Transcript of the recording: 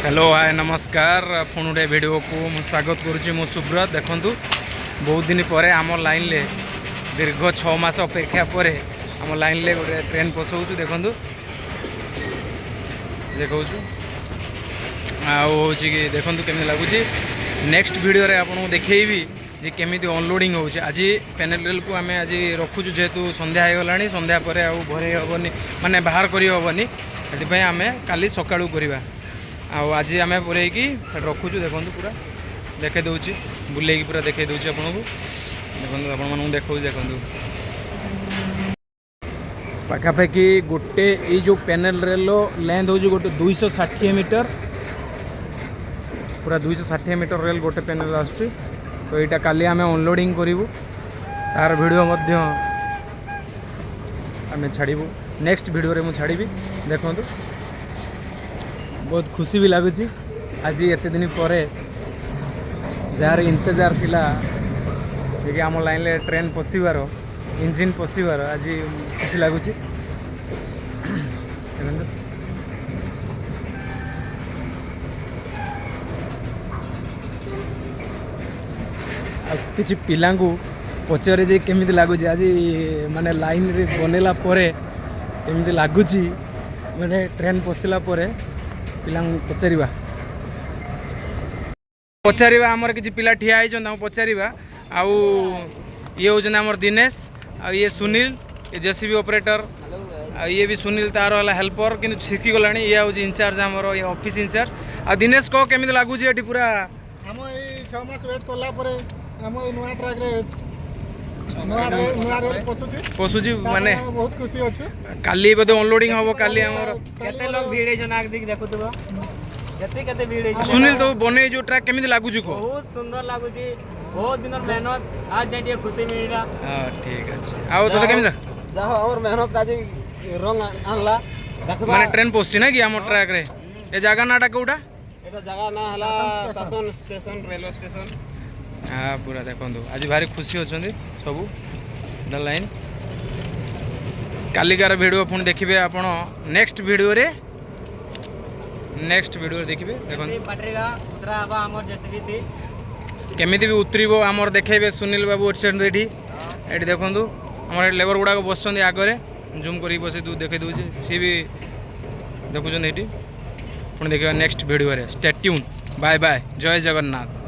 Hello hi नमस्कार पुणी गोटे वीडियो को स्वागत करुच्ची मु सुब्रत। देखूँ बहुत दिन पर आम लाइन ले दीर्घ 6 मास अपेक्षा पर आम लाइन ले गोटे ट्रेन पसौचु। देखूँ देखा हूँ कि देखूँ केमी लगुच नेक्स्ट वीडियो रे आपको देखी जे केमी अनलोडिंग हो। आज पेनेल रेल को आम आज रखुचु जेहेतु संध्या हो गला संध्या पर भरे हेनी माने बाहर करनी से आम काली सकाळू करवा आज आम पूरेकी रखुचु। देखो पूरा देखे दूसरी बुले पूरा देखे दूसरी आपको देखो आपण देखो देखो पाखापाखि गोटे यो पेनेल रेल लेंथ हो गोटे 260 मीटर पूरा 260 मीटर रेल गोटे पेनेल आसुची। तो यहाँ काली आम अनलोडिंग करूँ तार वीडियो आम छाड़ू नेक्स्ट वीडियो रे छाड़ी देखो बहुत खुशी भी लगुच आज एत दिन पर जार इंतजार थिला कि आम लाइन ले ट्रेन पशिबार इंजिन पशिबार आज खुशी लगुच। किसी पिला पचारे जे केमी लगुच आज माने लाइन रे बनैला केमी लगुच माने ट्रेन पशिला पिला पचारिबा पचारिबा आमर किसी पिला ठिया होइछन पचारिबा आउ ये होजन आमर दिनेश आ ये सुनील ये जेसीबी ऑपरेटर आ ये भी सुनील तार वाला हेल्पर किंतु छिकी गलानी ये होज इंचार्ज आमर ये ऑफिस इंचार्ज आ दिनेश को केमी लागुची एठी पूरा हम ए 6 मास वेट करला परे हम ए नुआ ट्रैक रे पशुची माने बहुत खुशी अछि। काली बदे अनलोडिंग होबो काली हमर केते लोग भीड़ छ नाक दिख देखुतबो केते केते भीड़ छ। सुनील तो बने जो ट्रैक केमिति लागुची को बहुत सुंदर लागुची बहुत दिन मेहनत आज जाय खुशी मिलला। हां ठीक अछि आ तो केमिति जाहो हमर मेहनत आज रंग आनला देखबा माने ट्रेन पोछि ना कि हमर ट्रैक रे ए जगह नाटा कोडा एटा जगह ना हला शासन स्टेशन रेलवे स्टेशन। हाँ पूरा देखो आज भारी खुशी अच्छा सबू लाइन कालिकार वीडियो पुणी देखिए आप नेक्स्ट वीडियो रे देखिए केमी भी उतरब आमर देखे सुनील बाबू अच्छे ये देखो आम लेबर गुड़ाक बस आगे जूम कर बस देखे दूसरे सी भी देखुं ये पुणी देखिए नेक्स्ट वीडियो रे स्टे ट्यून बाय बाय जय जगन्नाथ।